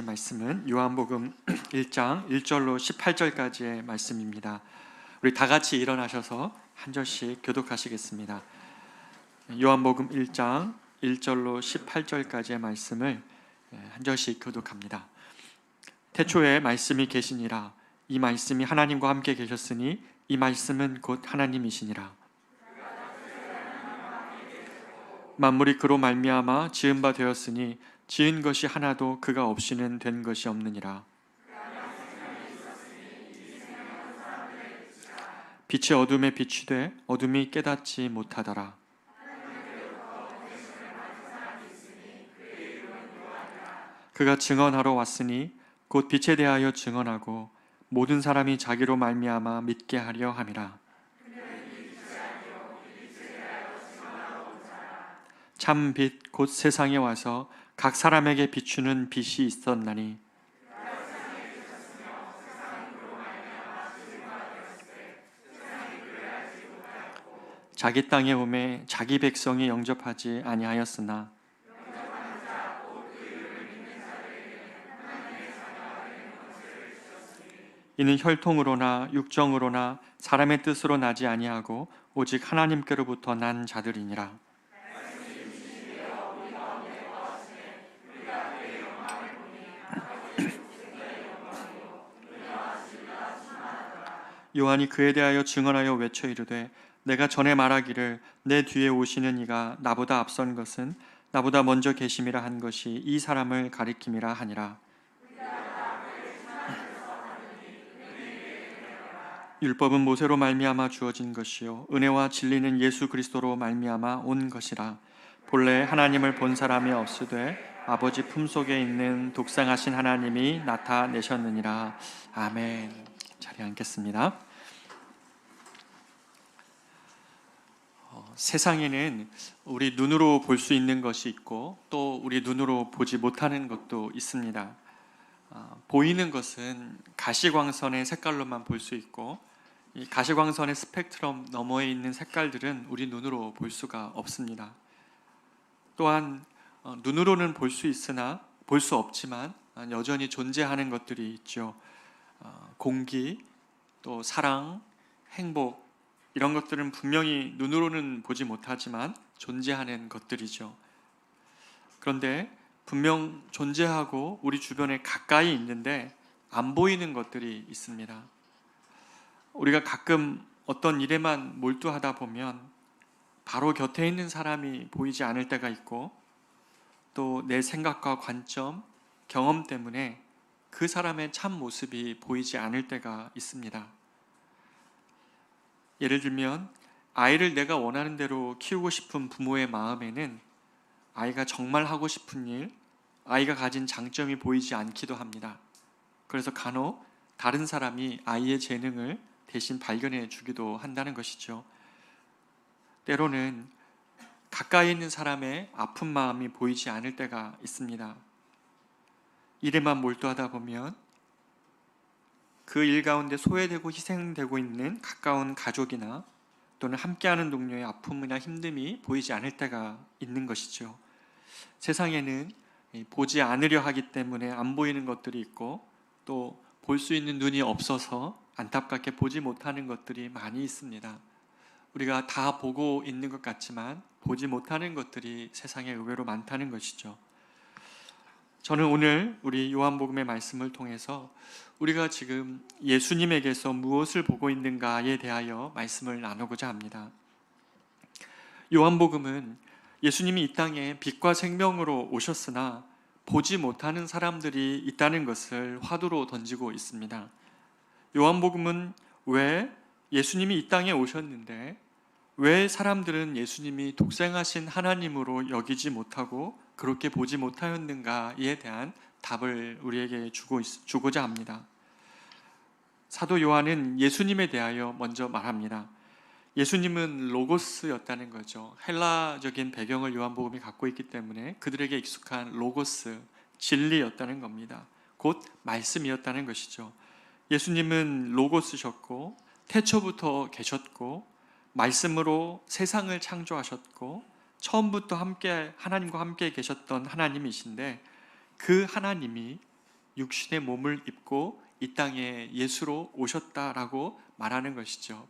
말씀은 요한복음 1장 1절로 18절까지의 말씀입니다. 우리 다 같이 일어나셔서 한 절씩 교독하시겠습니다. 요한복음 1장 1절로 18절까지의 말씀을 한 절씩 교독합니다. 태초에 말씀이 계시니라. 이 말씀이 하나님과 함께 계셨으니 이 말씀은 곧 하나님이시니라. 만물이 그로 말미암아 지은 바 되었으니 지은 것이 하나도 그가 없이는 된 것이 없느니라. 빛이 어둠에 비추되 어둠이 깨닫지 못하더라. 그가 증언하러 왔으니 곧 빛에 대하여 증언하고 모든 사람이 자기로 말미암아 믿게 하려 함이라. 참 빛 곧 세상에 와서 각 사람에게 비추는 빛이 있었나니 자기 땅에 오매 자기 백성이 영접하지 아니하였으나 이는 혈통으로나 육정으로나 사람의 뜻으로 나지 아니하고 오직 하나님께로부터 난 자들이니라. 요한이 그에 대하여 증언하여 외쳐 이르되 내가 전에 말하기를 내 뒤에 오시는 이가 나보다 앞선 것은 나보다 먼저 계심이라 한 것이 이 사람을 가리킴이라 하니라. 율법은 모세로 말미암아 주어진 것이요 은혜와 진리는 예수 그리스도로 말미암아 온 것이라. 본래 하나님을 본 사람이 없으되 아버지 품속에 있는 독생하신 하나님이 나타내셨느니라. 아멘. 자리에 앉겠습니다. 세상에는 우리 눈으로 볼 수 있는 것이 있고 또 우리 눈으로 보지 못하는 것도 있습니다. 보이는 것은 가시광선의 색깔로만 볼 수 있고 이 가시광선의 스펙트럼 너머에 있는 색깔들은 우리 눈으로 볼 수가 없습니다. 또한 눈으로는 볼 수 있으나 볼 수 없지만 여전히 존재하는 것들이 있죠. 공기, 또 사랑, 행복 이런 것들은 분명히 눈으로는 보지 못하지만 존재하는 것들이죠. 그런데 분명 존재하고 우리 주변에 가까이 있는데 안 보이는 것들이 있습니다. 우리가 가끔 어떤 일에만 몰두하다 보면 바로 곁에 있는 사람이 보이지 않을 때가 있고 또 내 생각과 관점, 경험 때문에 그 사람의 참 모습이 보이지 않을 때가 있습니다. 예를 들면 아이를 내가 원하는 대로 키우고 싶은 부모의 마음에는 아이가 정말 하고 싶은 일, 아이가 가진 장점이 보이지 않기도 합니다. 그래서 간혹 다른 사람이 아이의 재능을 대신 발견해 주기도 한다는 것이죠. 때로는 가까이 있는 사람의 아픈 마음이 보이지 않을 때가 있습니다. 일에만 몰두하다 보면 그 일 가운데 소외되고 희생되고 있는 가까운 가족이나 또는 함께하는 동료의 아픔이나 힘듦이 보이지 않을 때가 있는 것이죠. 세상에는 보지 않으려 하기 때문에 안 보이는 것들이 있고 또 볼 수 있는 눈이 없어서 안타깝게 보지 못하는 것들이 많이 있습니다. 우리가 다 보고 있는 것 같지만 보지 못하는 것들이 세상에 의외로 많다는 것이죠. 저는 오늘 우리 요한복음의 말씀을 통해서 우리가 지금 예수님에게서 무엇을 보고 있는가에 대하여 말씀을 나누고자 합니다. 요한복음은 예수님이 이 땅에 빛과 생명으로 오셨으나 보지 못하는 사람들이 있다는 것을 화두로 던지고 있습니다. 요한복음은 왜 예수님이 이 땅에 오셨는데 왜 사람들은 예수님이 독생하신 하나님으로 여기지 못하고 그렇게 보지 못하였는가에 대한 답을 우리에게 주고자 합니다. 사도 요한은 예수님에 대하여 먼저 말합니다. 예수님은 로고스였다는 거죠. 헬라적인 배경을 요한복음이 갖고 있기 때문에 그들에게 익숙한 로고스, 진리였다는 겁니다. 곧 말씀이었다는 것이죠. 예수님은 로고스셨고 태초부터 계셨고 말씀으로 세상을 창조하셨고 처음부터 하나님과 함께 계셨던 하나님이신데 그 하나님이 육신의 몸을 입고 이 땅에 예수로 오셨다라고 말하는 것이죠.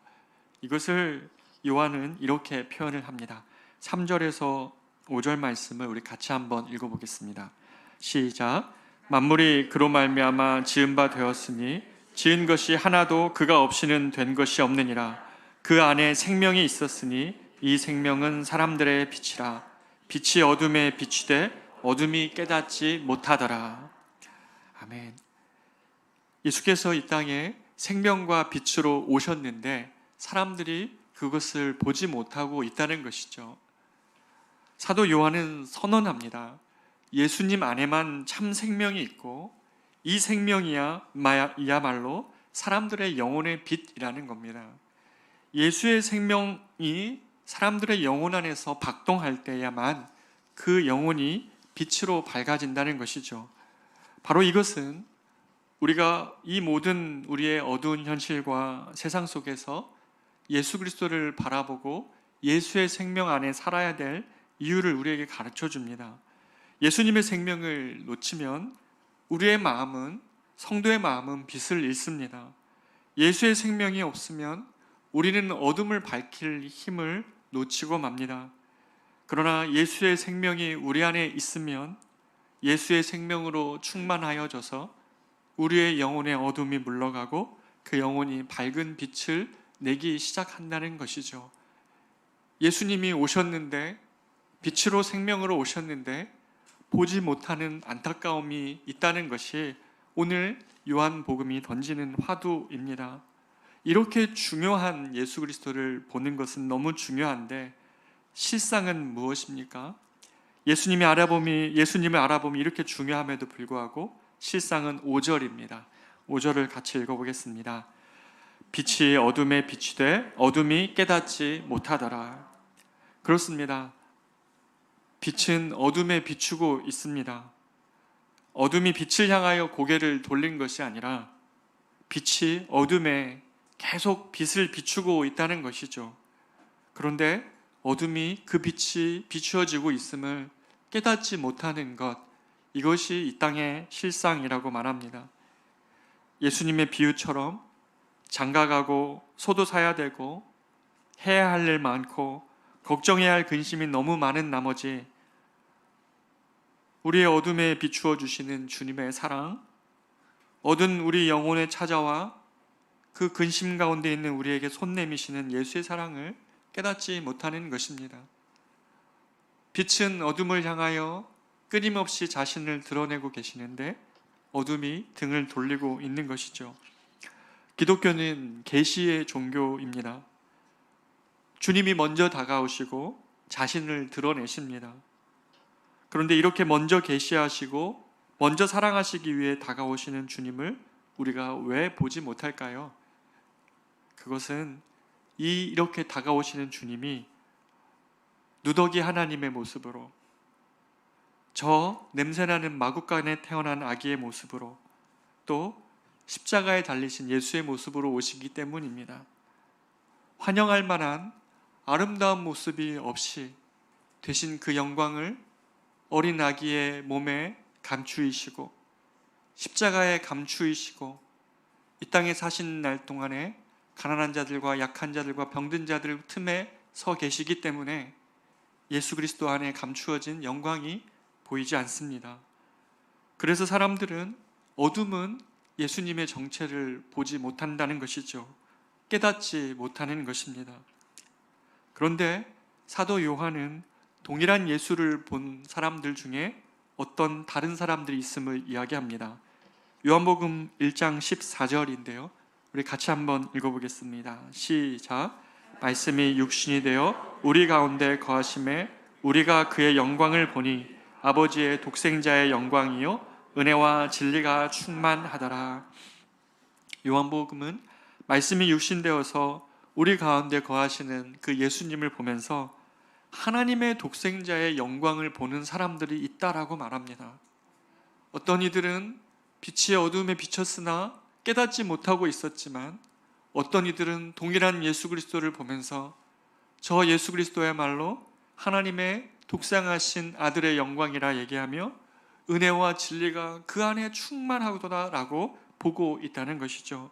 이것을 요한은 이렇게 표현을 합니다. 3절에서 5절 말씀을 우리 같이 한번 읽어보겠습니다. 시작. 만물이 그로 말미암아 지은 바 되었으니 지은 것이 하나도 그가 없이는 된 것이 없느니라. 그 안에 생명이 있었으니 이 생명은 사람들의 빛이라. 빛이 어둠에 비추되 어둠이 깨닫지 못하더라. 아멘. 예수께서 이 땅에 생명과 빛으로 오셨는데 사람들이 그것을 보지 못하고 있다는 것이죠. 사도 요한은 선언합니다. 예수님 안에만 참 생명이 있고 이 생명이야말로 사람들의 영혼의 빛이라는 겁니다. 예수의 생명이 사람들의 영혼 안에서 박동할 때야만 그 영혼이 빛으로 밝아진다는 것이죠. 바로 이것은 우리가 이 모든 우리의 어두운 현실과 세상 속에서 예수 그리스도를 바라보고 예수의 생명 안에 살아야 될 이유를 우리에게 가르쳐 줍니다. 예수님의 생명을 놓치면 우리의 마음은, 성도의 마음은 빛을 잃습니다. 예수의 생명이 없으면 우리는 어둠을 밝힐 힘을 놓치고 맙니다. 그러나 예수의 생명이 우리 안에 있으면 예수의 생명으로 충만하여져서 우리의 영혼의 어둠이 물러가고 그 영혼이 밝은 빛을 내기 시작한다는 것이죠. 예수님이 오셨는데, 빛으로 생명으로 오셨는데 보지 못하는 안타까움이 있다는 것이 오늘 요한복음이 던지는 화두입니다. 이렇게 중요한 예수 그리스도를 보는 것은 너무 중요한데 실상은 무엇입니까? 예수님을 알아봄이 이렇게 중요함에도 불구하고 실상은 5절입니다. 5절을 같이 읽어보겠습니다. 빛이 어둠에 비추되 어둠이 깨닫지 못하더라. 그렇습니다. 빛은 어둠에 비추고 있습니다. 어둠이 빛을 향하여 고개를 돌린 것이 아니라 빛이 어둠에 계속 빛을 비추고 있다는 것이죠. 그런데 어둠이 그 빛이 비추어지고 있음을 깨닫지 못하는 것, 이것이 이 땅의 실상이라고 말합니다. 예수님의 비유처럼 장가가고 소도 사야 되고 해야 할 일 많고 걱정해야 할 근심이 너무 많은 나머지 우리의 어둠에 비추어 주시는 주님의 사랑, 어두운 우리 영혼에 찾아와 그 근심 가운데 있는 우리에게 손 내미시는 예수의 사랑을 깨닫지 못하는 것입니다. 빛은 어둠을 향하여 끊임없이 자신을 드러내고 계시는데 어둠이 등을 돌리고 있는 것이죠. 기독교는 계시의 종교입니다. 주님이 먼저 다가오시고 자신을 드러내십니다. 그런데 이렇게 먼저 계시하시고 먼저 사랑하시기 위해 다가오시는 주님을 우리가 왜 보지 못할까요? 그것은 이렇게 다가오시는 주님이 누더기 하나님의 모습으로, 저 냄새나는 마구간에 태어난 아기의 모습으로, 또 십자가에 달리신 예수의 모습으로 오시기 때문입니다. 환영할 만한 아름다운 모습이 없이 대신 그 영광을 어린 아기의 몸에 감추이시고 십자가에 감추이시고 이 땅에 사신 날 동안에 가난한 자들과 약한 자들과 병든 자들 틈에 서 계시기 때문에 예수 그리스도 안에 감추어진 영광이 보이지 않습니다. 그래서 사람들은 어둠은 예수님의 정체를 보지 못한다는 것이죠. 깨닫지 못하는 것입니다. 그런데 사도 요한은 동일한 예수를 본 사람들 중에 어떤 다른 사람들이 있음을 이야기합니다. 요한복음 1장 14절인데요. 우리 같이 한번 읽어보겠습니다. 시작. 말씀이 육신이 되어 우리 가운데 거하심에 우리가 그의 영광을 보니 아버지의 독생자의 영광이요 은혜와 진리가 충만하더라. 요한복음은 말씀이 육신되어서 우리 가운데 거하시는 그 예수님을 보면서 하나님의 독생자의 영광을 보는 사람들이 있다라고 말합니다. 어떤 이들은 빛이 어둠에 비쳤으나 깨닫지 못하고 있었지만 어떤 이들은 동일한 예수 그리스도를 보면서 저 예수 그리스도야말로 하나님의 독생하신 아들의 영광이라 얘기하며 은혜와 진리가 그 안에 충만하구나라고 보고 있다는 것이죠.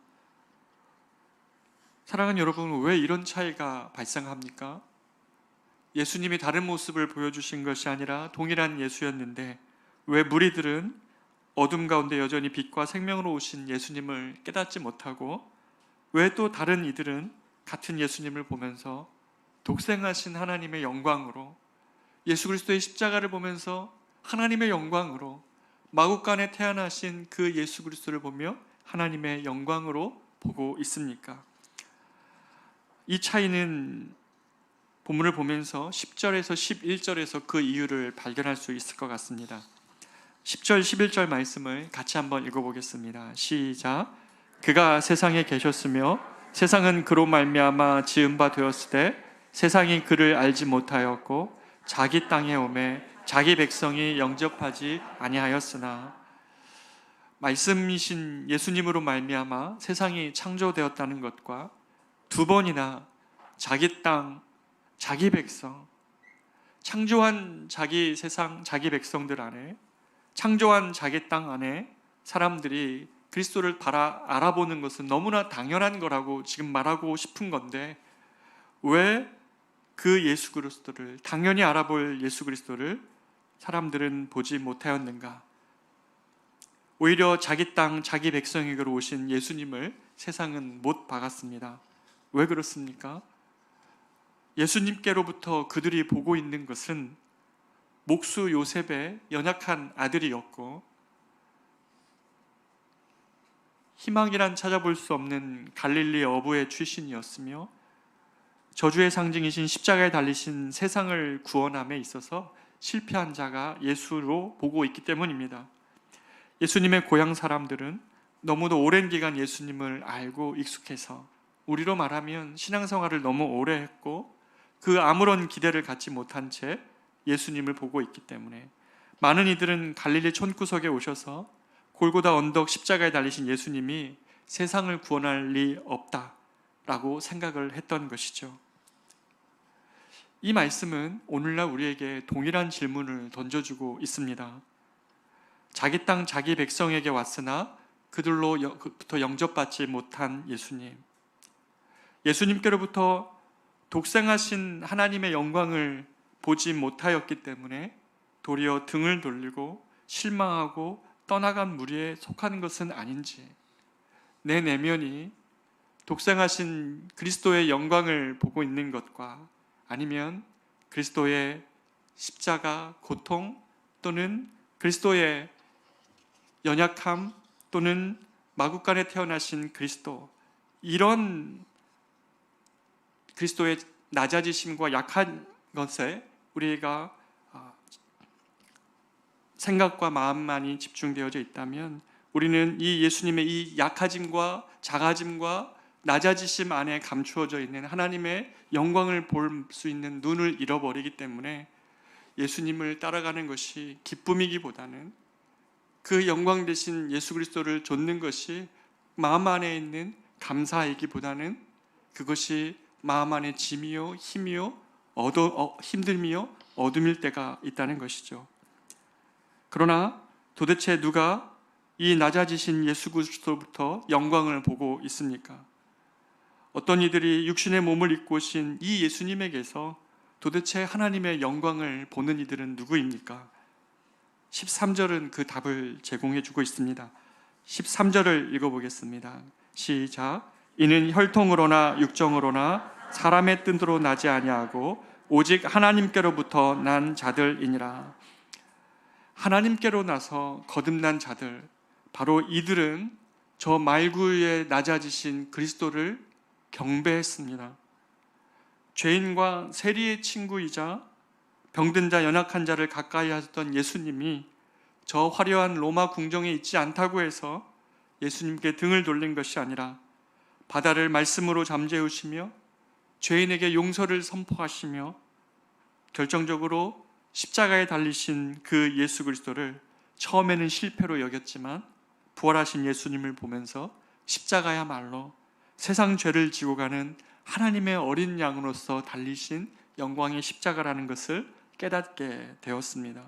사랑하는 여러분, 왜 이런 차이가 발생합니까? 예수님이 다른 모습을 보여주신 것이 아니라 동일한 예수였는데 왜 무리들은 어둠 가운데 여전히 빛과 생명으로 오신 예수님을 깨닫지 못하고 왜 또 다른 이들은 같은 예수님을 보면서 독생하신 하나님의 영광으로, 예수 그리스도의 십자가를 보면서 하나님의 영광으로, 마구간에 태어나신 그 예수 그리스도를 보며 하나님의 영광으로 보고 있습니까? 이 차이는 본문을 보면서 10절에서 11절에서 그 이유를 발견할 수 있을 것 같습니다. 10절, 11절 말씀을 같이 한번 읽어보겠습니다. 시작. 그가 세상에 계셨으며 세상은 그로 말미암아 지은 바 되었을 때 세상이 그를 알지 못하였고 자기 땅에 오매 자기 백성이 영접하지 아니하였으나, 말씀이신 예수님으로 말미암아 세상이 창조되었다는 것과 두 번이나 자기 땅, 자기 백성, 창조한 자기 세상, 자기 백성들 안에, 창조한 자기 땅 안에 사람들이 그리스도를 알아보는 것은 너무나 당연한 거라고 지금 말하고 싶은 건데, 왜 그 예수 그리스도를, 당연히 알아볼 예수 그리스도를 사람들은 보지 못하였는가? 오히려 자기 땅, 자기 백성에게로 오신 예수님을 세상은 못 박았습니다. 왜 그렇습니까? 예수님께로부터 그들이 보고 있는 것은 목수 요셉의 연약한 아들이었고, 희망이란 찾아볼 수 없는 갈릴리 어부의 출신이었으며, 저주의 상징이신 십자가에 달리신 세상을 구원함에 있어서 실패한 자가 예수로 보고 있기 때문입니다. 예수님의 고향 사람들은 너무도 오랜 기간 예수님을 알고 익숙해서, 우리로 말하면 신앙생활을 너무 오래 했고 그 아무런 기대를 갖지 못한 채 예수님을 보고 있기 때문에 많은 이들은 갈릴리 촌구석에 오셔서 골고다 언덕 십자가에 달리신 예수님이 세상을 구원할 리 없다라고 생각을 했던 것이죠. 이 말씀은 오늘날 우리에게 동일한 질문을 던져주고 있습니다. 자기 땅, 자기 백성에게 왔으나 그들로부터 영접받지 못한 예수님, 예수님께로부터 독생하신 하나님의 영광을 보지 못하였기 때문에 도리어 등을 돌리고 실망하고 떠나간 무리에 속하는 것은 아닌지, 내 내면이 독생하신 그리스도의 영광을 보고 있는 것과 아니면 그리스도의 십자가, 고통 또는 그리스도의 연약함 또는 마구간에 태어나신 그리스도, 이런 그리스도의 낮아지심과 약한 것에 우리가 생각과 마음만이 집중되어져 있다면 우리는 이 예수님의 이 약하짐과 작아짐과 낮아지심 안에 감추어져 있는 하나님의 영광을 볼 수 있는 눈을 잃어버리기 때문에 예수님을 따라가는 것이 기쁨이기보다는 그 영광 되신 예수 그리스도를 좇는 것이 마음 안에 있는 감사이기보다는 그것이 마음 안에 짐이요 힘이요 힘듦이요 어둠일 때가 있다는 것이죠. 그러나 도대체 누가 이 낮아지신 예수 그리스도부터 영광을 보고 있습니까? 어떤 이들이 육신의 몸을 입고 오신 이 예수님에게서 도대체 하나님의 영광을 보는 이들은 누구입니까? 13절은 그 답을 제공해 주고 있습니다. 13절을 읽어보겠습니다. 시작. 이는 혈통으로나 육정으로나 사람의 뜻으로 나지 아니하고 오직 하나님께로부터 난 자들이니라. 하나님께로 나서 거듭난 자들, 바로 이들은 저 말구에 낮아지신 그리스도를 경배했습니다. 죄인과 세리의 친구이자 병든 자, 연약한 자를 가까이 하셨던 예수님이 저 화려한 로마 궁정에 있지 않다고 해서 예수님께 등을 돌린 것이 아니라 바다를 말씀으로 잠재우시며 죄인에게 용서를 선포하시며 결정적으로 십자가에 달리신 그 예수 그리스도를 처음에는 실패로 여겼지만 부활하신 예수님을 보면서 십자가야말로 세상 죄를 지고 가는 하나님의 어린 양으로서 달리신 영광의 십자가라는 것을 깨닫게 되었습니다.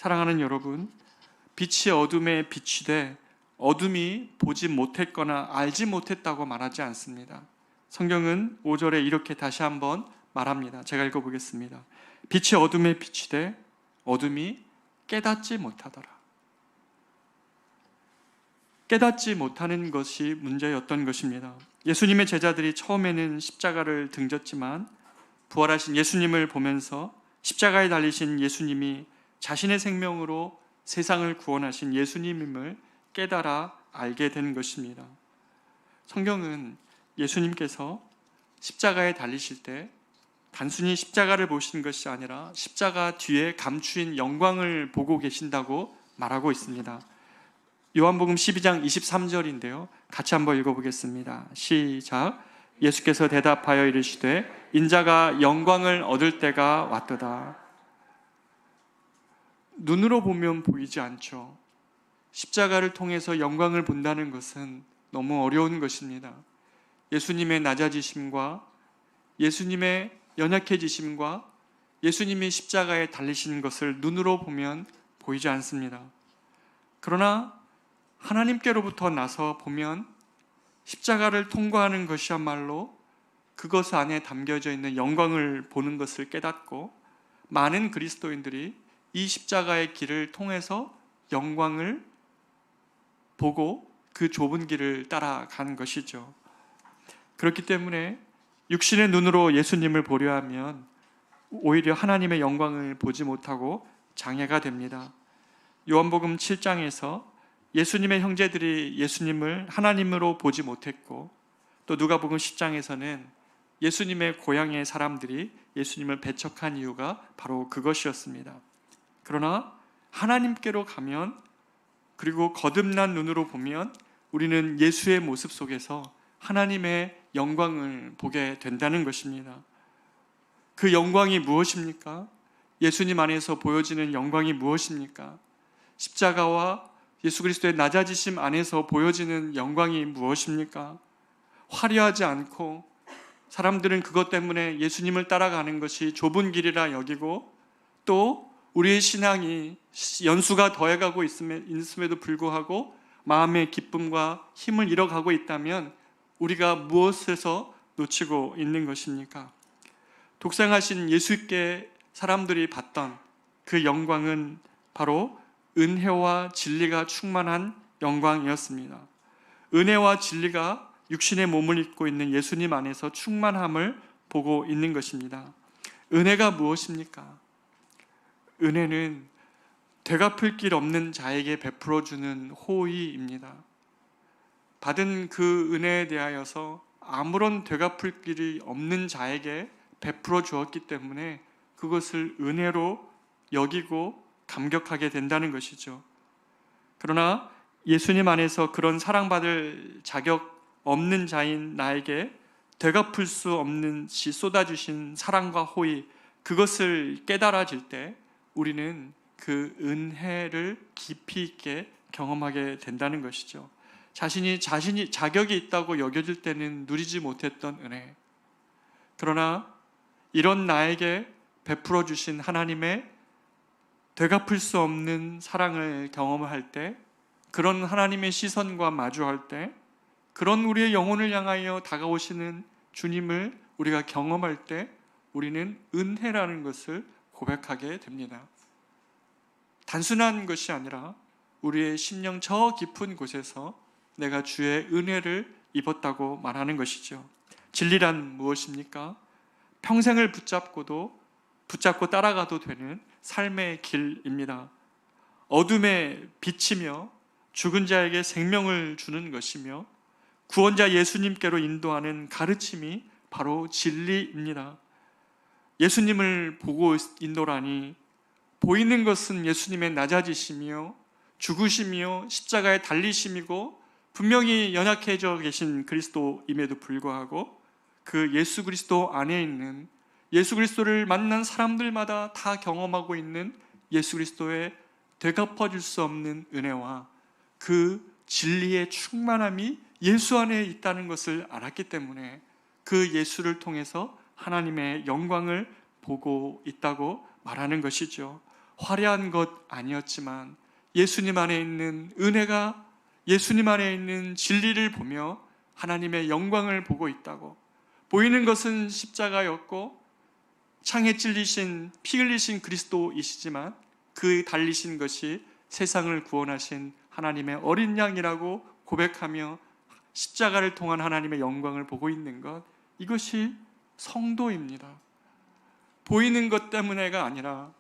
사랑하는 여러분, 빛이 어둠에 비추되 어둠이 보지 못했거나 알지 못했다고 말하지 않습니다. 성경은 5절에 이렇게 다시 한번 말합니다. 제가 읽어보겠습니다. 빛이 어둠에 비추되 어둠이 깨닫지 못하더라. 깨닫지 못하는 것이 문제였던 것입니다. 예수님의 제자들이 처음에는 십자가를 등졌지만 부활하신 예수님을 보면서 십자가에 달리신 예수님이 자신의 생명으로 세상을 구원하신 예수님임을 깨달아 알게 된 것입니다. 성경은 예수님께서 십자가에 달리실 때 단순히 십자가를 보신 것이 아니라 십자가 뒤에 감추인 영광을 보고 계신다고 말하고 있습니다. 요한복음 12장 23절인데요. 같이 한번 읽어보겠습니다. 시작. 예수께서 대답하여 이르시되 인자가 영광을 얻을 때가 왔도다. 눈으로 보면 보이지 않죠. 십자가를 통해서 영광을 본다는 것은 너무 어려운 것입니다. 예수님의 낮아지심과 예수님의 연약해지심과 예수님이 십자가에 달리신 것을 눈으로 보면 보이지 않습니다. 그러나 하나님께로부터 나서 보면 십자가를 통과하는 것이야말로 그것 안에 담겨져 있는 영광을 보는 것을 깨닫고 많은 그리스도인들이 이 십자가의 길을 통해서 영광을 보고 그 좁은 길을 따라간 것이죠. 그렇기 때문에 육신의 눈으로 예수님을 보려 하면 오히려 하나님의 영광을 보지 못하고 장애가 됩니다. 요한복음 7장에서 예수님의 형제들이 예수님을 하나님으로 보지 못했고 또 누가복음 10장에서는 예수님의 고향의 사람들이 예수님을 배척한 이유가 바로 그것이었습니다. 그러나 하나님께로 가면 그리고 거듭난 눈으로 보면 우리는 예수의 모습 속에서 하나님의 영광을 보게 된다는 것입니다. 그 영광이 무엇입니까? 예수님 안에서 보여지는 영광이 무엇입니까? 십자가와 예수 그리스도의 낮아지심 안에서 보여지는 영광이 무엇입니까? 화려하지 않고 사람들은 그것 때문에 예수님을 따라가는 것이 좁은 길이라 여기고 또 우리의 신앙이 연수가 더해가고 있음에도 불구하고 마음의 기쁨과 힘을 잃어가고 있다면 우리가 무엇에서 놓치고 있는 것입니까? 독생하신 예수께 사람들이 봤던 그 영광은 바로 은혜와 진리가 충만한 영광이었습니다. 은혜와 진리가 육신의 몸을 입고 있는 예수님 안에서 충만함을 보고 있는 것입니다. 은혜가 무엇입니까? 은혜는 되갚을 길 없는 자에게 베풀어주는 호의입니다. 받은 그 은혜에 대하여서 아무런 되갚을 길이 없는 자에게 베풀어 주었기 때문에 그것을 은혜로 여기고 감격하게 된다는 것이죠. 그러나 예수님 안에서 그런 사랑받을 자격 없는 자인 나에게 되갚을 수 없는 시 쏟아주신 사랑과 호의, 그것을 깨달아질 때 우리는 그 은혜를 깊이 있게 경험하게 된다는 것이죠. 자신이 자격이 있다고 여겨질 때는 누리지 못했던 은혜, 그러나 이런 나에게 베풀어 주신 하나님의 되갚을 수 없는 사랑을 경험할 때, 그런 하나님의 시선과 마주할 때, 그런 우리의 영혼을 향하여 다가오시는 주님을 우리가 경험할 때 우리는 은혜라는 것을 고백하게 됩니다. 단순한 것이 아니라 우리의 심령 저 깊은 곳에서 내가 주의 은혜를 입었다고 말하는 것이죠. 진리란 무엇입니까? 평생을 붙잡고 따라가도 되는 삶의 길입니다. 어둠에 비치며 죽은 자에게 생명을 주는 것이며 구원자 예수님께로 인도하는 가르침이 바로 진리입니다. 예수님을 보고 인도라니 보이는 것은 예수님의 낮아지심이요 죽으심이요 십자가에 달리심이고 분명히 연약해져 계신 그리스도임에도 불구하고 그 예수 그리스도 안에 있는, 예수 그리스도를 만난 사람들마다 다 경험하고 있는 예수 그리스도의 되갚아줄 수 없는 은혜와 그 진리의 충만함이 예수 안에 있다는 것을 알았기 때문에 그 예수를 통해서 하나님의 영광을 보고 있다고 말하는 것이죠. 화려한 것 아니었지만 예수님 안에 있는 은혜가, 예수님 안에 있는 진리를 보며 하나님의 영광을 보고 있다고. 보이는 것은 십자가였고 창에 찔리신, 피 흘리신 그리스도이시지만 그 달리신 것이 세상을 구원하신 하나님의 어린 양이라고 고백하며 십자가를 통한 하나님의 영광을 보고 있는 것, 이것이 성도입니다. 보이는 것 때문에가 아니라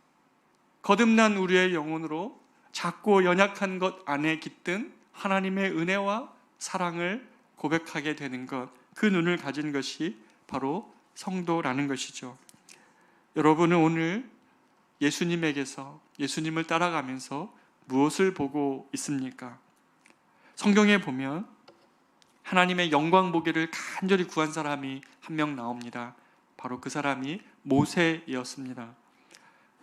거듭난 우리의 영혼으로 작고 연약한 것 안에 깃든 하나님의 은혜와 사랑을 고백하게 되는 것, 그 눈을 가진 것이 바로 성도라는 것이죠. 여러분은 오늘 예수님에게서, 예수님을 따라가면서 무엇을 보고 있습니까? 성경에 보면 하나님의 영광 보기를 간절히 구한 사람이 한 명 나옵니다. 바로 그 사람이 모세였습니다.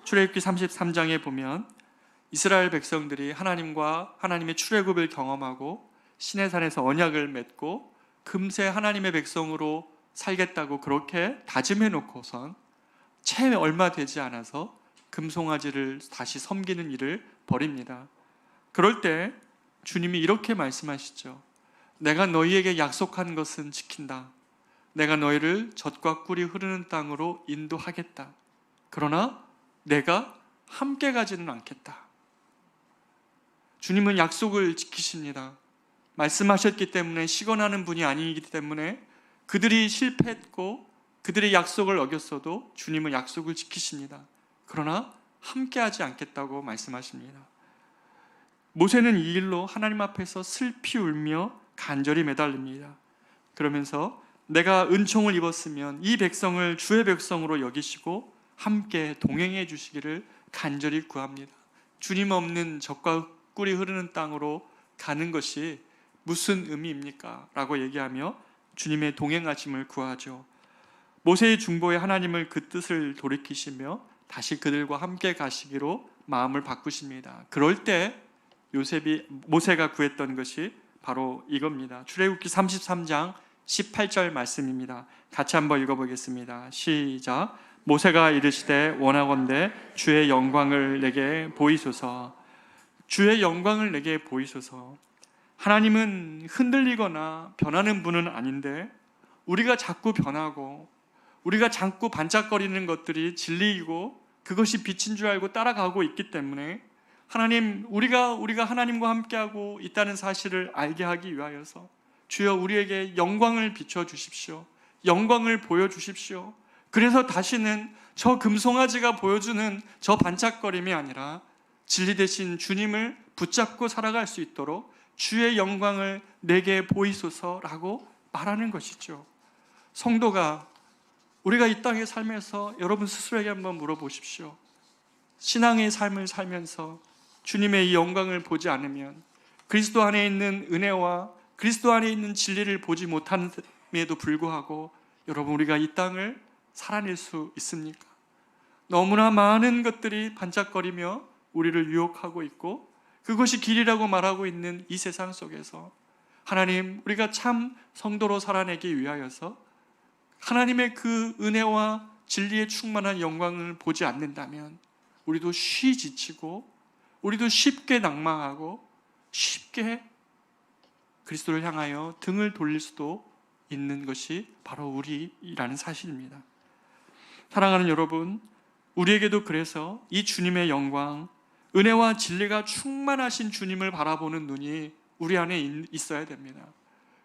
출애굽기 33장에 보면 이스라엘 백성들이 하나님과 하나님의 출애굽을 경험하고 시내산에서 언약을 맺고 금세 하나님의 백성으로 살겠다고 그렇게 다짐해 놓고선 채 얼마 되지 않아서 금송아지를 다시 섬기는 일을 벌입니다. 그럴 때 주님이 이렇게 말씀하시죠. 내가 너희에게 약속한 것은 지킨다. 내가 너희를 젖과 꿀이 흐르는 땅으로 인도하겠다. 그러나 내가 함께 가지는 않겠다. 주님은 약속을 지키십니다. 말씀하셨기 때문에 시건하는 분이 아니기 때문에 그들이 실패했고 그들의 약속을 어겼어도 주님은 약속을 지키십니다. 그러나 함께하지 않겠다고 말씀하십니다. 모세는 이 일로 하나님 앞에서 슬피 울며 간절히 매달립니다. 그러면서 내가 은총을 입었으면 이 백성을 주의 백성으로 여기시고 함께 동행해 주시기를 간절히 구합니다. 주님 없는 젖과 꿀이 흐르는 땅으로 가는 것이 무슨 의미입니까? 라고 얘기하며 주님의 동행하심을 구하죠. 모세의 중보에 하나님을 그 뜻을 돌이키시며 다시 그들과 함께 가시기로 마음을 바꾸십니다. 그럴 때 모세가 구했던 것이 바로 이겁니다. 출애굽기 33장 18절 말씀입니다. 같이 한번 읽어보겠습니다. 시작. 모세가 이르시되 원하건대 주의 영광을 내게 보이소서. 주의 영광을 내게 보이소서. 하나님은 흔들리거나 변하는 분은 아닌데 우리가 자꾸 변하고 우리가 자꾸 반짝거리는 것들이 진리이고 그것이 빛인 줄 알고 따라가고 있기 때문에 하나님, 우리가 하나님과 함께하고 있다는 사실을 알게 하기 위하여서 주여 우리에게 영광을 비춰주십시오. 영광을 보여주십시오. 그래서 다시는 저 금송아지가 보여주는 저 반짝거림이 아니라 진리 되신 주님을 붙잡고 살아갈 수 있도록 주의 영광을 내게 보이소서라고 말하는 것이죠. 성도가, 우리가 이 땅에 살면서 여러분 스스로에게 한번 물어보십시오. 신앙의 삶을 살면서 주님의 이 영광을 보지 않으면, 그리스도 안에 있는 은혜와 그리스도 안에 있는 진리를 보지 못함에도 불구하고 여러분 우리가 이 땅을 살아낼 수 있습니까? 너무나 많은 것들이 반짝거리며 우리를 유혹하고 있고 그것이 길이라고 말하고 있는 이 세상 속에서 하나님, 우리가 참 성도로 살아내기 위하여서 하나님의 그 은혜와 진리에 충만한 영광을 보지 않는다면 우리도 지치고 우리도 쉽게 낭망하고 쉽게 그리스도를 향하여 등을 돌릴 수도 있는 것이 바로 우리라는 사실입니다. 사랑하는 여러분, 우리에게도 그래서 이 주님의 영광, 은혜와 진리가 충만하신 주님을 바라보는 눈이 우리 안에 있어야 됩니다.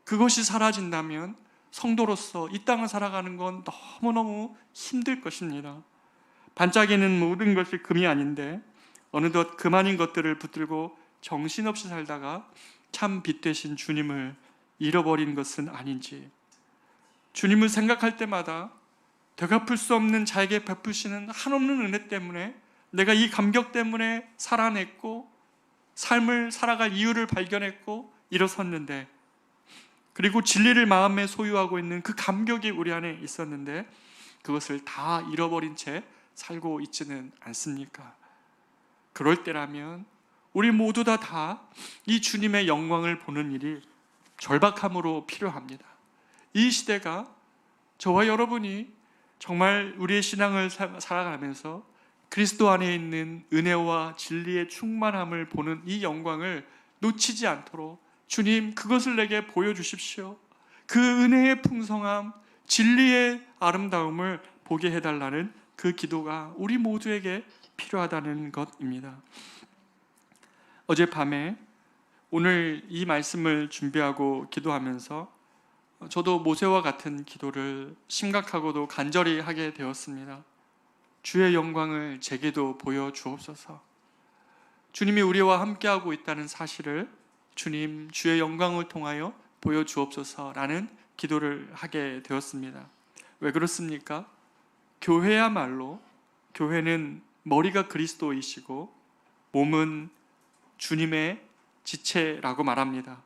그것이 사라진다면 성도로서 이 땅을 살아가는 건 너무너무 힘들 것입니다. 반짝이는 모든 것이 금이 아닌데 어느덧 금 아닌 것들을 붙들고 정신없이 살다가 참 빛 되신 주님을 잃어버린 것은 아닌지, 주님을 생각할 때마다 되갚을 수 없는 자에게 베푸시는 한없는 은혜 때문에 내가 이 감격 때문에 살아냈고 삶을 살아갈 이유를 발견했고 일어섰는데, 그리고 진리를 마음에 소유하고 있는 그 감격이 우리 안에 있었는데 그것을 다 잃어버린 채 살고 있지는 않습니까? 그럴 때라면 우리 모두 다 이 주님의 영광을 보는 일이 절박함으로 필요합니다. 이 시대가 저와 여러분이 정말 우리의 신앙을 살아가면서 그리스도 안에 있는 은혜와 진리의 충만함을 보는 이 영광을 놓치지 않도록 주님 그것을 내게 보여주십시오. 그 은혜의 풍성함, 진리의 아름다움을 보게 해달라는 그 기도가 우리 모두에게 필요하다는 것입니다. 어젯밤에 오늘 이 말씀을 준비하고 기도하면서 저도 모세와 같은 기도를 심각하고도 간절히 하게 되었습니다. 주의 영광을 제게도 보여주옵소서. 주님이 우리와 함께하고 있다는 사실을 주님 주의 영광을 통하여 보여주옵소서라는 기도를 하게 되었습니다. 왜 그렇습니까? 교회야말로 교회는 머리가 그리스도이시고 몸은 주님의 지체라고 말합니다.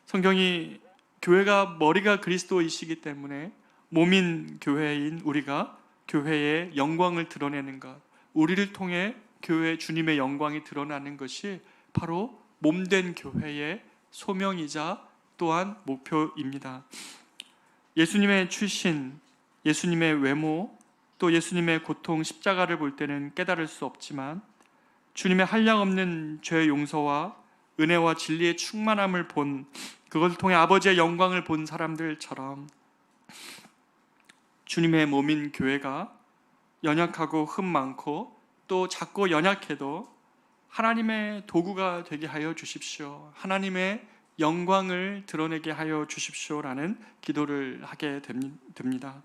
성경이 교회가 머리가 그리스도이시기 때문에 몸인 교회인 우리가 교회의 영광을 드러내는 것, 우리를 통해 교회 주님의 영광이 드러나는 것이 바로 몸된 교회의 소명이자 또한 목표입니다. 예수님의 출신, 예수님의 외모, 또 예수님의 고통, 십자가를 볼 때는 깨달을 수 없지만 주님의 한량없는 죄 용서와 은혜와 진리의 충만함을 본, 그것을 통해 아버지의 영광을 본 사람들처럼 주님의 몸인 교회가 연약하고 흠 많고 또 작고 연약해도 하나님의 도구가 되게 하여 주십시오. 하나님의 영광을 드러내게 하여 주십시오라는 기도를 하게 됩니다.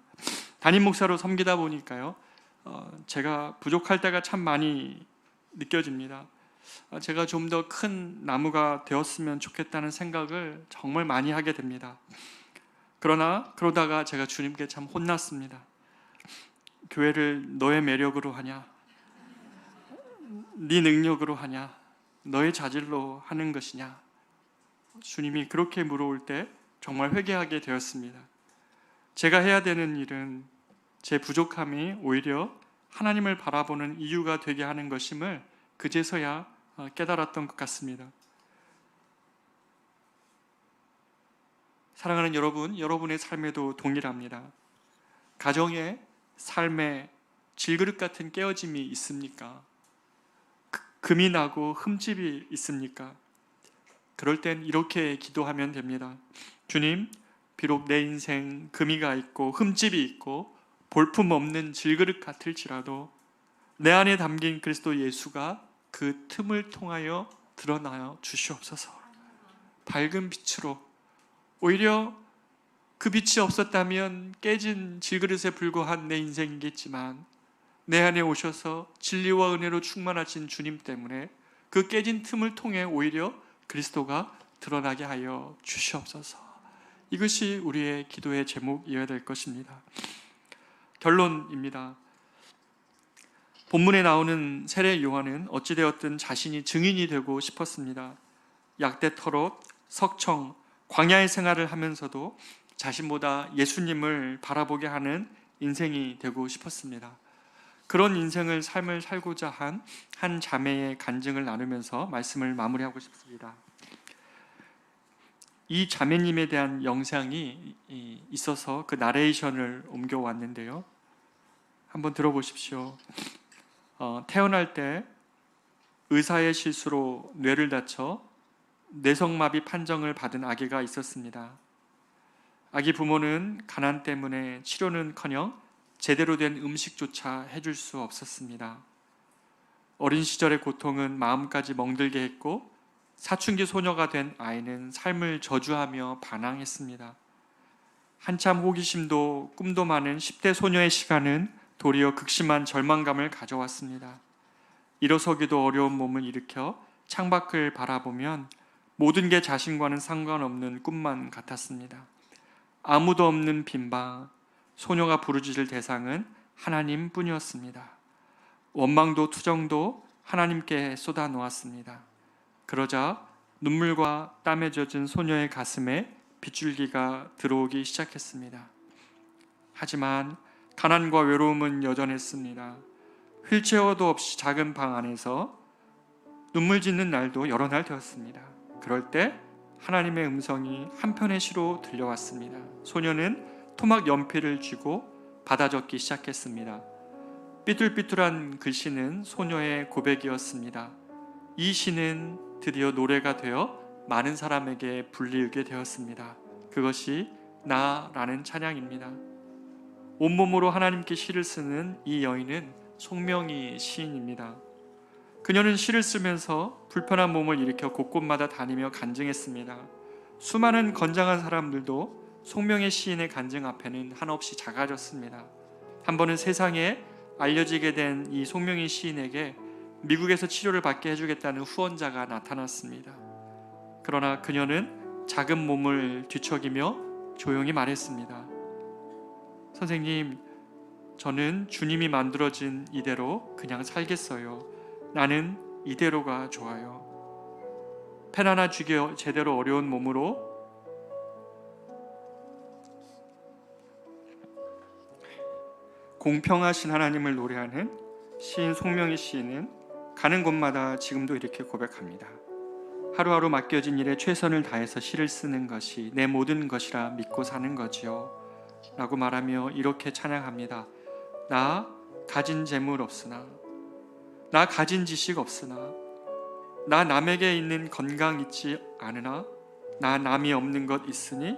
담임 목사로 섬기다 보니까요, 제가 부족할 때가 참 많이 느껴집니다. 제가 좀 더 큰 나무가 되었으면 좋겠다는 생각을 정말 많이 하게 됩니다. 그러다가 제가 주님께 참 혼났습니다. 교회를 너의 매력으로 하냐? 네 능력으로 하냐? 너의 자질로 하는 것이냐? 주님이 그렇게 물어올 때 정말 회개하게 되었습니다. 제가 해야 되는 일은 제 부족함이 오히려 하나님을 바라보는 이유가 되게 하는 것임을 그제서야 깨달았던 것 같습니다. 사랑하는 여러분, 여러분의 삶에도 동일합니다. 가정에, 삶에 질그릇 같은 깨어짐이 있습니까? 금이 나고 흠집이 있습니까? 그럴 땐 이렇게 기도하면 됩니다. 주님, 비록 내 인생 금이가 있고 흠집이 있고 볼품없는 질그릇 같을지라도 내 안에 담긴 그리스도 예수가 그 틈을 통하여 드러나여 주시옵소서. 밝은 빛으로, 오히려 그 빛이 없었다면 깨진 질그릇에 불과한 내 인생이겠지만 내 안에 오셔서 진리와 은혜로 충만하신 주님 때문에 그 깨진 틈을 통해 오히려 그리스도가 드러나게 하여 주시옵소서. 이것이 우리의 기도의 제목이어야 될 것입니다. 결론입니다. 본문에 나오는 세례 요한은 어찌되었든 자신이 증인이 되고 싶었습니다. 약대 털옷, 석청, 광야의 생활을 하면서도 자신보다 예수님을 바라보게 하는 인생이 되고 싶었습니다. 그런 인생을 삶을 살고자 한 자매의 간증을 나누면서 말씀을 마무리하고 싶습니다. 이 자매님에 대한 영상이 있어서 그 나레이션을 옮겨왔는데요. 한번 들어보십시오. 태어날 때 의사의 실수로 뇌를 다쳐 뇌성마비 판정을 받은 아기가 있었습니다. 아기 부모는 가난 때문에 치료는커녕 제대로 된 음식조차 해줄 수 없었습니다. 어린 시절의 고통은 마음까지 멍들게 했고 사춘기 소녀가 된 아이는 삶을 저주하며 반항했습니다. 한참 호기심도 꿈도 많은 10대 소녀의 시간은 도리어 극심한 절망감을 가져왔습니다. 일어서기도 어려운 몸을 일으켜 창밖을 바라보면 모든 게 자신과는 상관없는 꿈만 같았습니다. 아무도 없는 빈방, 소녀가 부르짖을 대상은 하나님뿐이었습니다. 원망도 투정도 하나님께 쏟아놓았습니다. 그러자 눈물과 땀에 젖은 소녀의 가슴에 빗줄기가 들어오기 시작했습니다. 하지만 가난과 외로움은 여전했습니다. 휠체어도 없이 작은 방 안에서 눈물 짓는 날도 여러 날 되었습니다. 그럴 때 하나님의 음성이 한편의 시로 들려왔습니다. 소녀는 토막 연필을 쥐고 받아 적기 시작했습니다. 삐뚤삐뚤한 글씨는 소녀의 고백이었습니다. 이 시는 드디어 노래가 되어 많은 사람에게 불리우게 되었습니다. 그것이 나라는 찬양입니다. 온몸으로 하나님께 시를 쓰는 이 여인은 송명희 시인입니다. 그녀는 시를 쓰면서 불편한 몸을 일으켜 곳곳마다 다니며 간증했습니다. 수많은 건장한 사람들도 송명희 시인의 간증 앞에는 한없이 작아졌습니다. 한 번은 세상에 알려지게 된 이 송명희 시인에게 미국에서 치료를 받게 해주겠다는 후원자가 나타났습니다. 그러나 그녀는 작은 몸을 뒤척이며 조용히 말했습니다. 선생님, 저는 주님이 만들어진 이대로 그냥 살겠어요. 나는 이대로가 좋아요. 펜 하나 쥐기 제대로 어려운 몸으로 공평하신 하나님을 노래하는 시인 송명희 시인은 가는 곳마다 지금도 이렇게 고백합니다. 하루하루 맡겨진 일에 최선을 다해서 시를 쓰는 것이 내 모든 것이라 믿고 사는 거지요 라고 말하며 이렇게 찬양합니다. 나 가진 재물 없으나, 나 가진 지식 없으나, 나 남에게 있는 건강 있지 않으나, 나 남이 없는 것 있으니,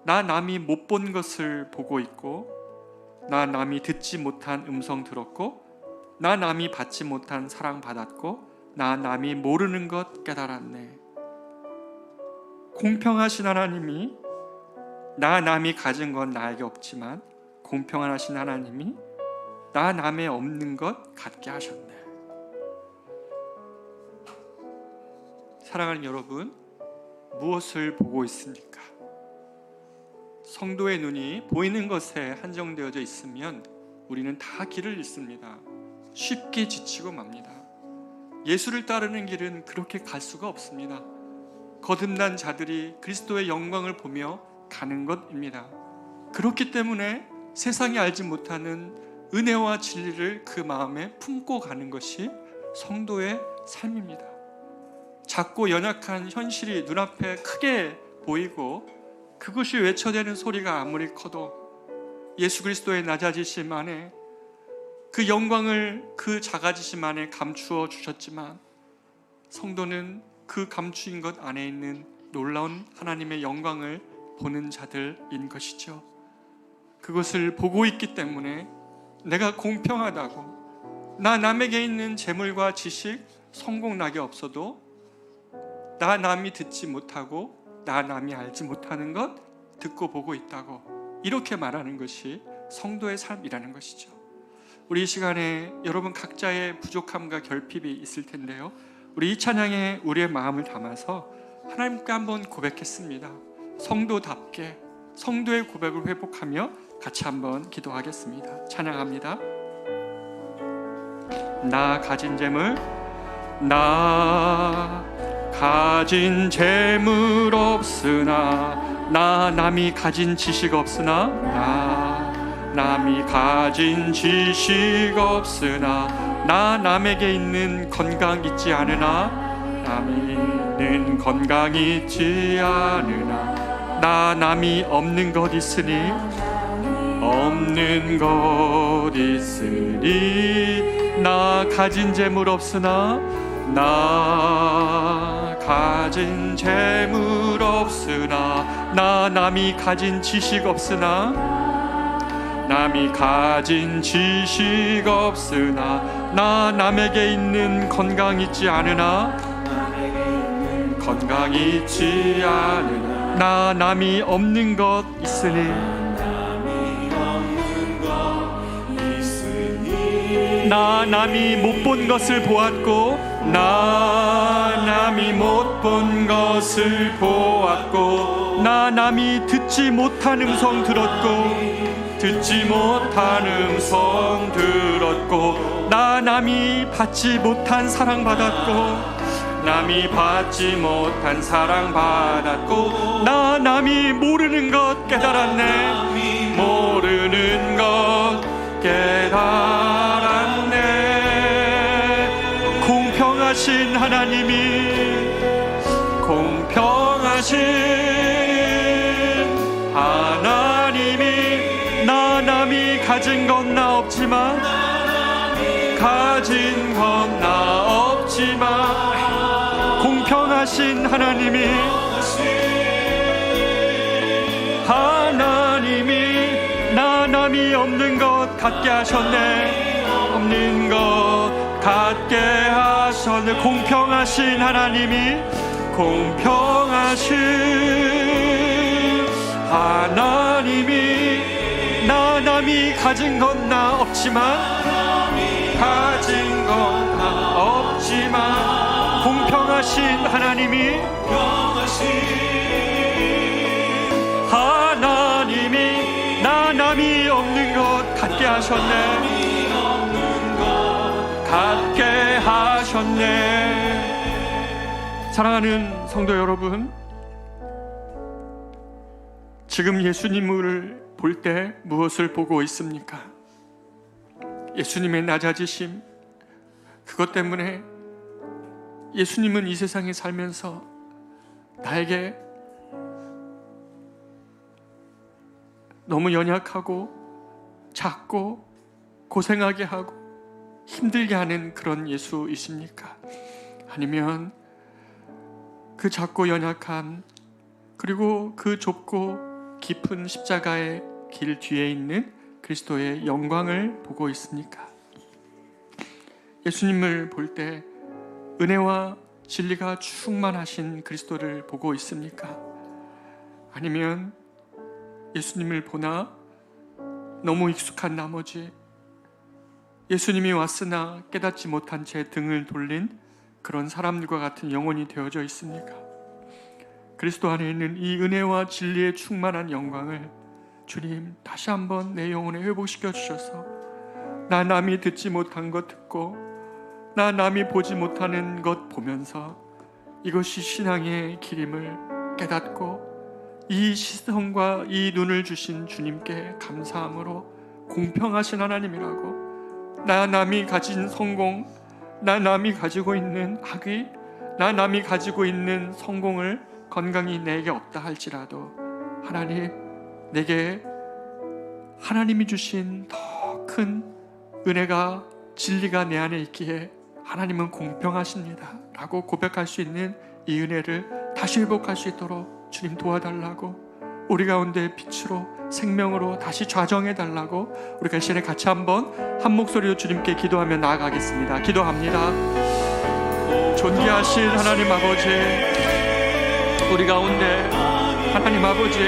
나 남이 못 본 것을 보고 있고, 나 남이 듣지 못한 음성 들었고, 나 남이 받지 못한 사랑 받았고, 나 남이 모르는 것 깨달았네. 공평하신 하나님이 나 남이 가진 건 나에게 없지만 공평하신 하나님이 나 남의 없는 것 갖게 하셨네. 사랑하는 여러분, 무엇을 보고 있습니까? 성도의 눈이 보이는 것에 한정되어져 있으면 우리는 다 길을 잃습니다. 쉽게 지치고 맙니다. 예수를 따르는 길은 그렇게 갈 수가 없습니다. 거듭난 자들이 그리스도의 영광을 보며 가는 것입니다. 그렇기 때문에 세상이 알지 못하는 은혜와 진리를 그 마음에 품고 가는 것이 성도의 삶입니다. 작고 연약한 현실이 눈앞에 크게 보이고 그것이 외쳐대는 소리가 아무리 커도 예수 그리스도의 낮아지심 안에 그 영광을 그 작아지심 안에 감추어 주셨지만 성도는 그 감추인 것 안에 있는 놀라운 하나님의 영광을 보는 자들인 것이죠. 그것을 보고 있기 때문에 내가 공평하다고, 나 남에게 있는 재물과 지식, 성공 낙이 없어도 나 남이 듣지 못하고 나 남이 알지 못하는 것 듣고 보고 있다고, 이렇게 말하는 것이 성도의 삶이라는 것이죠. 우리 이 시간에 여러분 각자의 부족함과 결핍이 있을 텐데요, 우리 이 찬양에 우리의 마음을 담아서 하나님께 한번 고백했습니다. 성도답게 성도의 고백을 회복하며 같이 한번 기도하겠습니다. 찬양합니다. 나 가진 재물, 나 가진 재물 없으나, 나 남이 가진 지식 없으나, 나 남이 가진 지식 없으나, 나 남에게 있는 건강 있지 않으나, 남이 있는 건강 있지 않으나, 나 남이 없는 것 있으니, 없는 것 있으니, 나 가진 재물 없으나, 나 가진 재물 없으나, 나 남이 가진 지식 없으나, 남이 가진 지식 없으나, 나 남에게 있는 건강 있지 않으나, 건강 있지 않으나, 나 남이 없는 것 있으니, 나 남이 못 본 것을 보았고, 나 남이 못 본 것을 보았고, 나 남이 듣지 못한 음성 들었고, 듣지 못한 음성 들었고, 나 남이 받지 못한 사랑 받았고, 남이 받지 못한 사랑 받았고, 나 남이 모르는 것 깨달았네. 모르는 것 깨달았네. 공평하신 하나님이, 공평하신 하나님이, 나 남이 가진 건 나 없지만 가진 건 나 없지만 공평하신 하나님이 나 남이 없는 것 같게 하셨네. 없는 것 같게 하셨네. 공평하신 하나님이 공평하신 하나님이 나 남이 가진 건 나 없지만 가진 건 나 없지만 공평하신 하나님이 나 남이 없는 것 같게 하셨네. 같게 하셨네. 사랑하는 성도 여러분, 지금 예수님을 볼 때 무엇을 보고 있습니까? 예수님의 낮아지심, 그것 때문에 예수님은 이 세상에 살면서 나에게 너무 연약하고 작고 고생하게 하고 힘들게 하는 그런 예수이십니까? 아니면 그 작고 연약한, 그리고 그 좁고 깊은 십자가의 길 뒤에 있는 그리스도의 영광을 보고 있습니까? 예수님을 볼 때 은혜와 진리가 충만하신 그리스도를 보고 있습니까? 아니면 예수님을 보나 너무 익숙한 나머지 예수님이 왔으나 깨닫지 못한 채 등을 돌린 그런 사람들과 같은 영혼이 되어져 있습니까? 그리스도 안에 있는 이 은혜와 진리의 충만한 영광을 주님 다시 한번 내 영혼에 회복시켜 주셔서 나 남이 듣지 못한 것 듣고 나 남이 보지 못하는 것 보면서 이것이 신앙의 길임을 깨닫고 이 시선과 이 눈을 주신 주님께 감사함으로 공평하신 하나님이라고, 나 남이 가진 성공, 나 남이 가지고 있는 학위, 나 남이 가지고 있는 성공을 건강이 내게 없다 할지라도 하나님, 내게 하나님이 주신 더 큰 은혜가 진리가 내 안에 있기에 하나님은 공평하십니다 라고 고백할 수 있는 이 은혜를 다시 회복할 수 있도록 주님 도와달라고, 우리 가운데 빛으로 생명으로 다시 좌정해달라고 우리가 이 시간에 같이 한번 한 목소리로 주님께 기도하며 나아가겠습니다. 기도합니다. 존귀하신 하나님 아버지, 우리 가운데 하나님 아버지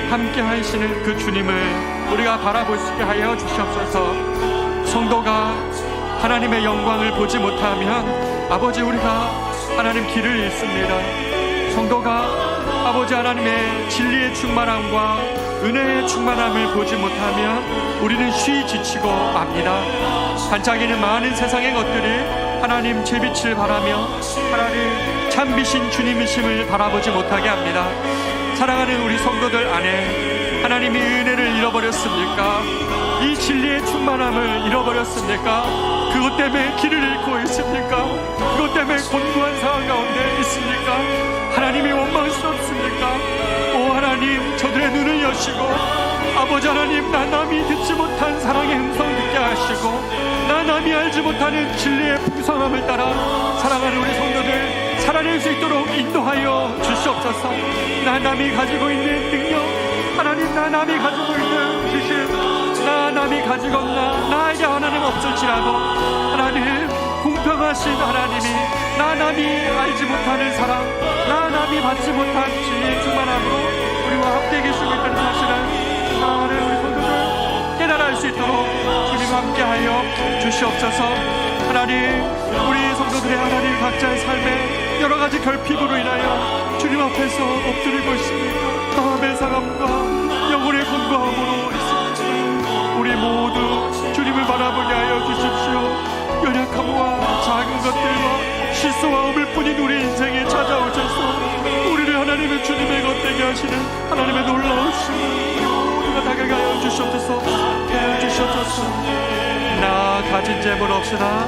함께 하시는 그 주님을 우리가 바라볼 수 있게 하여 주시옵소서. 성도가 하나님의 영광을 보지 못하면 아버지 우리가 하나님 길을 잃습니다. 성도가 아버지 하나님의 진리의 충만함과 은혜의 충만함을 보지 못하면 우리는 쉬이 지치고 맙니다. 반짝이는 많은 세상의 것들이 하나님 제 빛을 바라며 하나님 참비신 주님이심을 바라보지 못하게 합니다. 사랑하는 우리 성도들 안에 하나님이 은혜를 잃어버렸습니까? 이 진리의 충만함을 잃어버렸습니까? 그것 때문에 길을 잃고 있습니까? 그것 때문에 곤고한 상황 가운데 있습니까? 하나님이 원망스럽습니까? 오 하나님, 저들의 눈을 여시고 아버지 하나님, 나 남이 듣지 못한 사랑의 음성 듣게 하시고 나 남이 알지 못하는 진리의 풍성함을 따라 사랑하는 우리 성도들 살아낼 수 있도록 인도하여 주시옵소서. 나 남이 가지고 있는 능력, 하나님, 나 남이 가지고 있는 지식, 나 남이 가지거나 나에게 하나님 없을지라도 하나님 공평하신 하나님이 나 남이 알지 못하는 사랑, 나 남이 받지 못한 진리의 충만함으로 우리와 함께 계시고 있다는 사실을 사랑하는 우리 성도들 깨달을 수 있도록 주님 함께하여 주시옵소서. 하나님, 우리 성도들의 하나님 각자의 삶에 여러 가지 결핍으로 인하여 주님 앞에서 엎드리고 있습니다. 마음의 상함과 영혼의 곤고함으로 있습니다. 우리 모두 주님을 바라보게 하여 주십시오. 연약함과 작은 것들과 실수와 어물뿐인 우리 인생에 찾아오셔서 우리를 하나님의 주님의 것 되게 하시는 하나님의 놀라우신 모두가 다가가여 주시옵소서. 나 가진 재물 없으나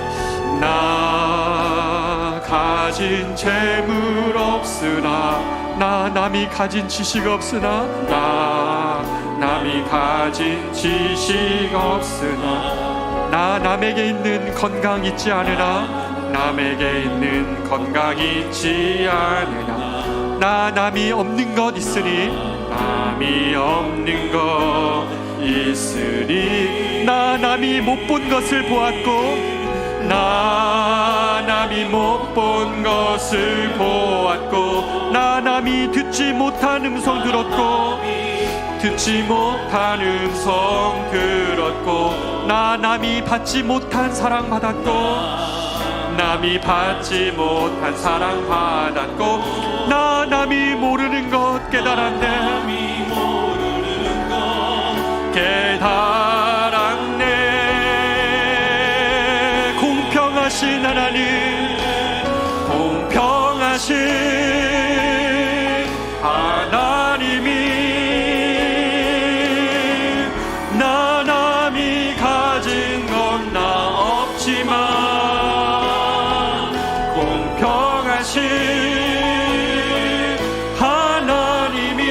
나 가진 재물 없으나 나 남이 가진 지식 없으나 나 남이 가진 지식 없으나 나 남에게 있는 건강 잊지 않으나 남에게 있는 건강 잊지 않으나 나 남이 없는 것 있으니 남이 없는 것 있으니 나 남이 못 본 것을 보았고 나 남이 못 본 것을 보았고 나 남이 듣지 못한 음성 들었고 듣지 못한 음성 들었고 나 남이 받지 못한 사랑 받았고 남이 받지 못한 사랑 받았고 나 남이 모르는 것 깨달았네 깨달았네 공평하신 하나님 공평하신 하나님이 나 남이 가진 건 나 없지만 공평하신 하나님이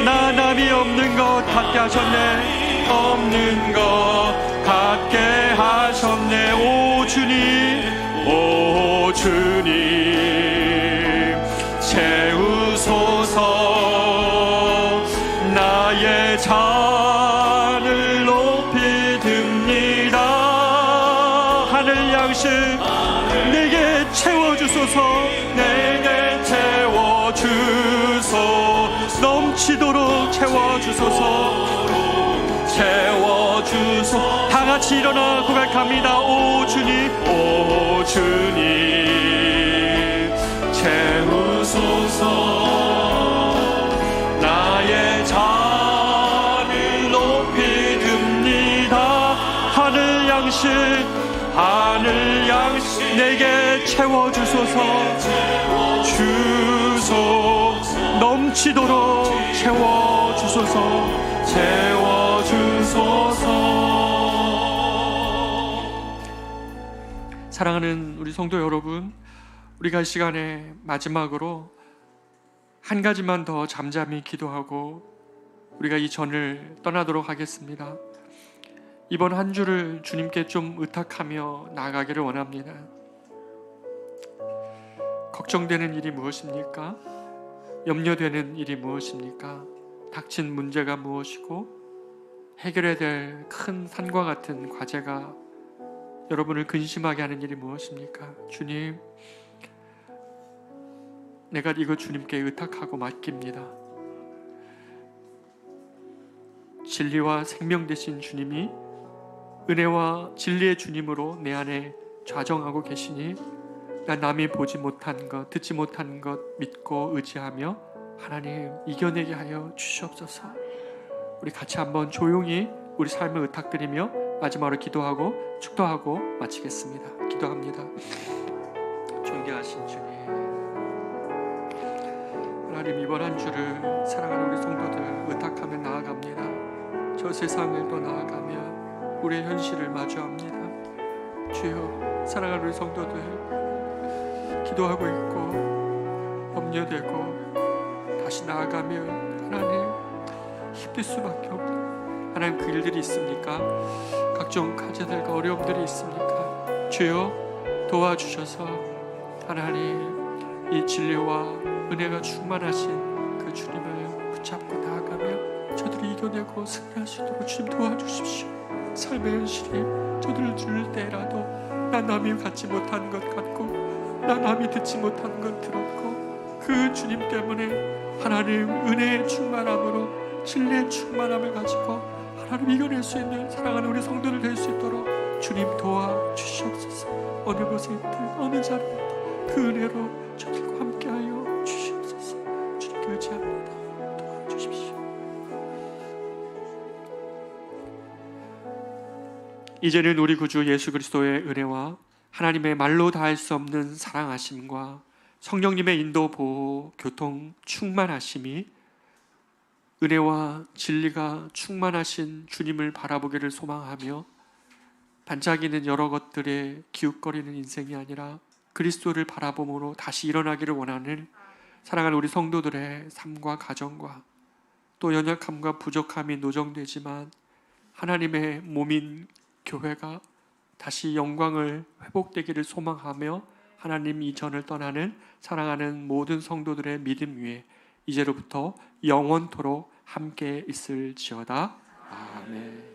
나 남이 없는 것 갖게 하셨네 없는 것 갖게 하셨네 오 주님 오 주님 채우소서 나의 잔을 높이 듭니다 하늘 양식 내게 채워주소서 내게 채워주소서 넘치도록 채워주소서 채워주소 다같이 일어나 고백합니다 오 주님 오 주님 채우소서 나의 잔을 높이 듭니다 하늘 양식 내게 채워주소서 주소 넘치도록 채워주소서 사랑하는 우리 성도 여러분 우리가 이 시간에 마지막으로 한 가지만 더 잠잠히 기도하고 우리가 이 전을 떠나도록 하겠습니다. 이번 한 주를 주님께 좀 의탁하며 나아가기를 원합니다. 걱정되는 일이 무엇입니까? 염려되는 일이 무엇입니까? 닥친 문제가 무엇이고 해결해야 될 큰 산과 같은 과제가 여러분을 근심하게 하는 일이 무엇입니까? 주님, 내가 이거 주님께 의탁하고 맡깁니다. 진리와 생명 되신 주님이 은혜와 진리의 주님으로 내 안에 좌정하고 계시니 난 남이 보지 못한 것, 듣지 못한 것 믿고 의지하며 하나님 이겨내게 하여 주시옵소서. 우리 같이 한번 조용히 우리 삶을 의탁드리며 마지막으로 기도하고 축도하고 마치겠습니다. 기도합니다. 존귀하신 주님, 하나님 이번 한 주를 사랑하는 우리 성도들 의탁하며 나아갑니다. 저 세상을 또 나아가며 우리의 현실을 마주합니다. 주여, 사랑하는 우리 성도들 기도하고 있고 염려되고 다시 나아가며 하나님 힘들 수밖에 없다. 하나님 그 일들이 있습니까? 각종 과제들과 어려움들이 있습니까? 주여 도와주셔서 하나님 이 진리와 은혜가 충만하신 그 주님을 붙잡고 나아가며 저들을 이겨내고 승리할 수 있도록 주님 도와주십시오. 삶의 현실이 저들을 줄 때라도 나 남이 갖지 못한 것 같고 나 남이 듣지 못한 것 들었고 그 주님 때문에 하나님 은혜의 충만함으로 진리의 충만함을 가지고 하나님 이겨낼 수 있는 사랑하는 우리 성도들 될 수 있도록 주님 도와주시옵소서. 어느 곳에 있든 어느 자리에 있든 그 은혜로 저들과 함께하여 주시옵소서. 주님께 의지합니다. 도와주십시오. 이제는 우리 구주 예수 그리스도의 은혜와 하나님의 말로 다할 수 없는 사랑하심과 성령님의 인도 보호 교통 충만하심이 은혜와 진리가 충만하신 주님을 바라보기를 소망하며 반짝이는 여러 것들에 기웃거리는 인생이 아니라 그리스도를 바라봄으로 다시 일어나기를 원하는 사랑하는 우리 성도들의 삶과 가정과 또 연약함과 부족함이 노정되지만 하나님의 몸인 교회가 다시 영광을 회복되기를 소망하며 하나님 이전을 떠나는 사랑하는 모든 성도들의 믿음 위에 이제로부터 영원토록 함께 있을지어다. 아멘.